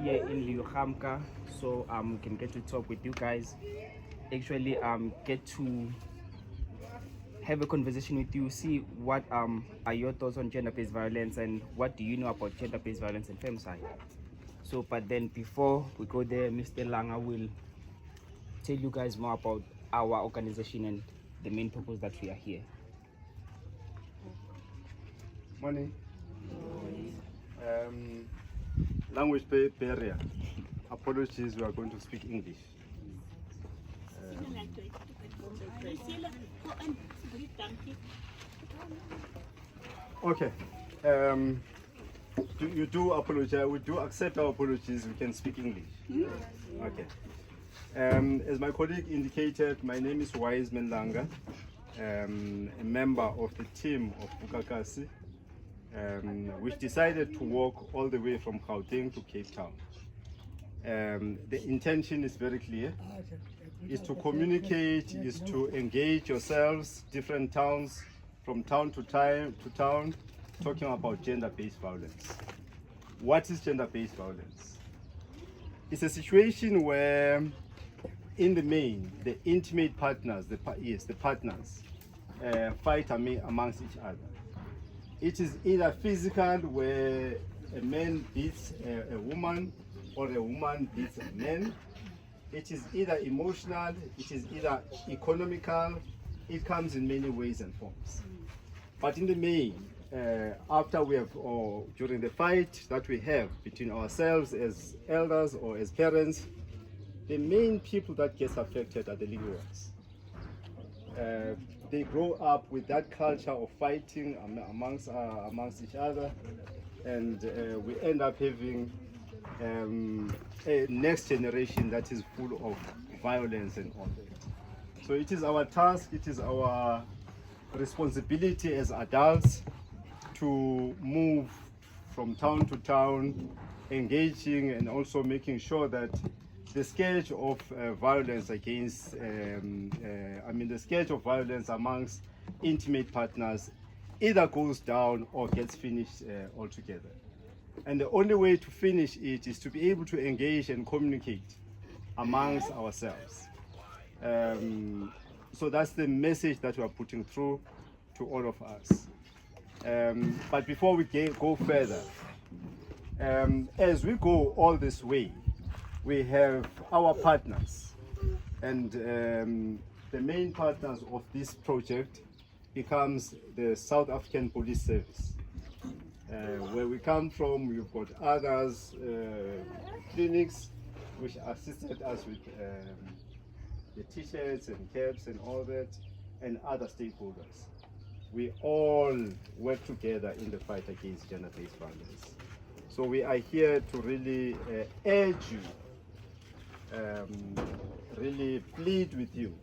here in Leeu-Gamka, so we can get to talk with you guys. Actually, get to have a conversation with you, see what are your thoughts on gender-based violence and what do you know about gender-based violence and femicide. So, but then before we go there, Mr. Langa will tell you guys more about our organization and the main purpose that we are here. Morning. Language barrier. Apologies, we are going to speak English. Okay. You do apologize. We do accept our apologies. We can speak English. Okay. As my colleague indicated, my name is Langa, a member of the team of Vuka Kasie, which decided to walk all the way from Gauteng to Cape Town. The intention is very clear, is to communicate, is to engage yourselves, different towns, from town to town, talking about gender-based violence. What is gender-based violence? It's a situation where, in the main, the intimate partners, the partners, fight amongst each other. It is either physical, where a man beats a woman, or a woman beats a man. It is either emotional, it is either economical. It comes in many ways and forms. But in the main, after we have, or during the fight that we have between ourselves as elders or as parents, the main people that gets affected are the little ones. They grow up with that culture of fighting amongst each other, and we end up having a next generation that is full of violence and all that. So it is our task, it is our responsibility as adults to move from town to town, engaging and also making sure that the scourge of violence against, the scourge of violence amongst intimate partners either goes down or gets finished altogether. And the only way to finish it is to be able to engage and communicate amongst ourselves. So that's the message that we are putting through to all of us. But before we go further, as we go all this way, we have our partners, and the main partners of this project becomes the South African Police Service. Where we come from, we've got others, clinics which assisted us with the t-shirts and caps and all that, and other stakeholders. We all work together in the fight against gender-based violence. So we are here to really urge you, really plead with you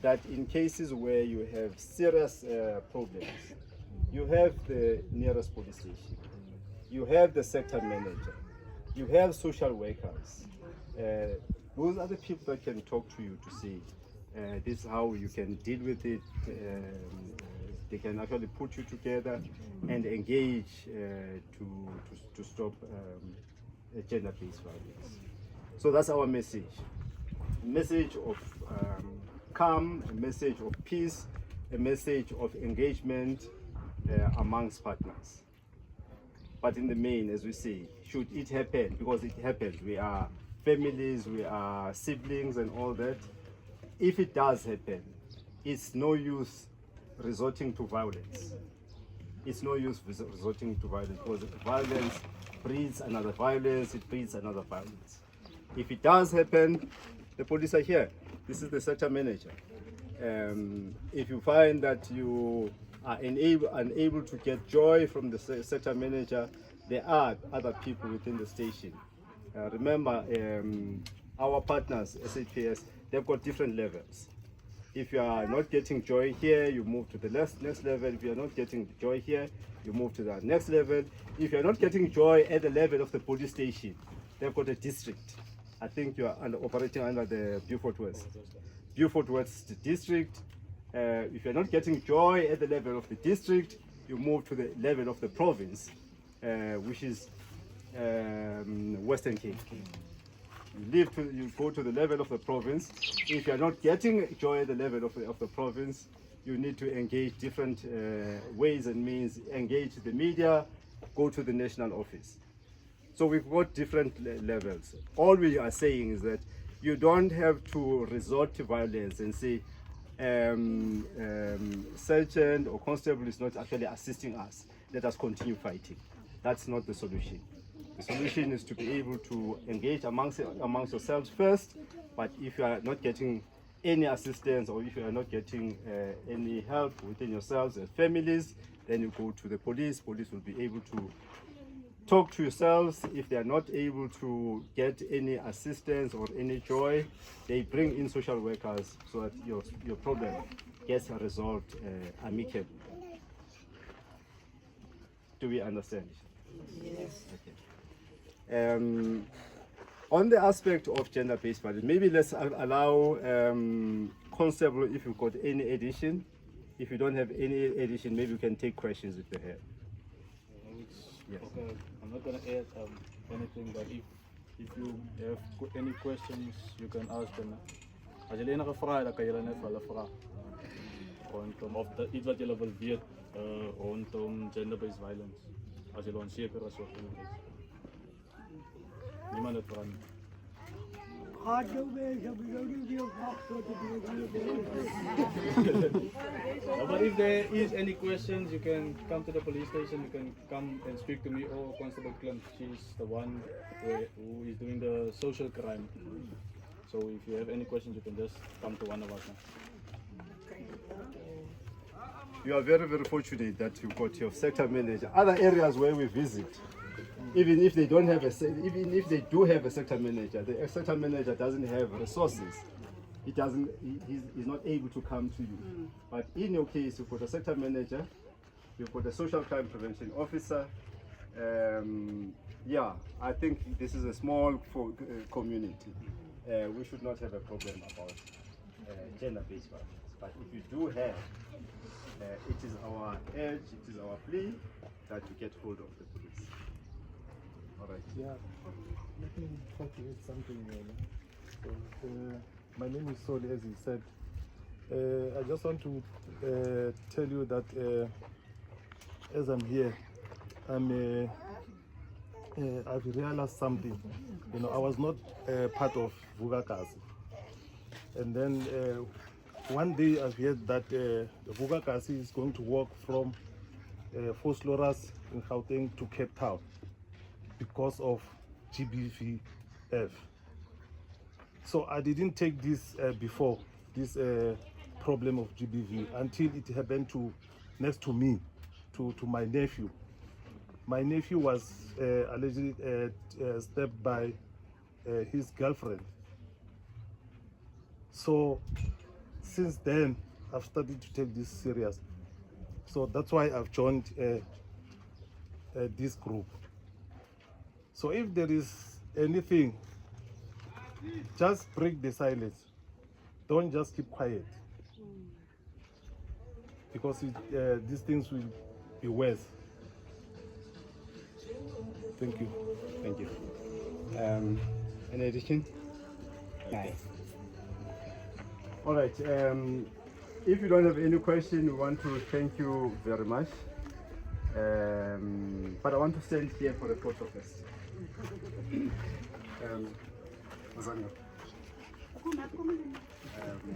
that in cases where you have serious problems, you have the nearest police station, you have the sector manager, you have social workers. Those are the people that can talk to you to say, this is how you can deal with it. They can actually put you together and engage to stop gender-based violence. So that's our message. A message of calm, a message of peace, a message of engagement amongst partners. But in the main, as we say, should it happen, because it happens, we are families, we are siblings and all that. If it does happen, it's no use resorting to violence. It's no use resorting to violence, because violence breeds another violence, it breeds another violence. If it does happen, the police are here. This is the sector manager. If you find that you are unable to get joy from the sector manager, there are other people within the station. Remember, our partners, SAPS, they've got different levels. If you are not getting joy here, you move to the next level. If you are not getting joy here, you move to the next level. If you are not getting joy at the level of the police station, they've got a district. I think you are operating under the Beaufort West. Beaufort West district. If you're not getting joy at the level of the district, you move to the level of the province, which is Western Cape. You go to the level of the province. If you are not getting joy at the level of the province, you need to engage different ways and means, engage the media, go to the national office. So we've got different levels. All we are saying is that you don't have to resort to violence and say, sergeant or constable is not actually assisting us, let us continue fighting. That's not the solution. The solution is to be able to engage amongst yourselves first, but if you are not getting any assistance or if you are not getting any help within yourselves and families, then you go to the police. Police will be able to talk to yourselves. If they are not able to get any assistance or any joy, they bring in social workers so that your problem gets resolved amicably. Do we understand? Yes. Okay. On the aspect of gender-based violence, maybe let's allow Constable if you've got any addition. If you don't have any addition, maybe we can take questions if they have. Yes. Okay, I'm not gonna add anything, but if you have any questions, you can ask them. As jy enige vrae het, dan kan jy net vir hulle vra. Rondom of iets wat jy wil weet rondom gender-based violence. As jy onseker is of iets. Niemand het vra nie. But if there is any questions, you can come to the police station. You can come and speak to me or Constable Clem. She's the one who is doing the social crime. So if you have any questions, you can just come to one of us. You are very, very fortunate that you've got your sector manager. Other areas where we visit, even if they don't have even if they do have a sector manager, the sector manager doesn't have resources. He's not able to come to you. But in your case, you've got a sector manager, you've got a social crime prevention officer. Yeah, I think this is a small community. We should not have a problem about gender-based violence. But if you do have, it is our urge, it is our plea that you get hold of the police. All right. Yeah, let me try to add something. So, my name is Soli, as you said. I just want to tell you that as I'm here, I've realized something. You know, I was not part of Vuka, Kasie. And then one day I've heard that the Vuka Kasie is going to walk from Vosloorus in Gauteng to Cape Town because of GBVF. So I didn't take this before, this problem of GBV, until it happened to next to me, to my nephew. My nephew was allegedly stabbed by his girlfriend. So since then, I've started to take this serious. So that's why I've joined this group. So if there is anything, just break the silence. Don't just keep quiet. Because these things will be worse. Thank you. Thank you. Any addition? Aye. All right. If you don't have any question, we want to thank you very much. But I want to stand here for a photo first. Azania.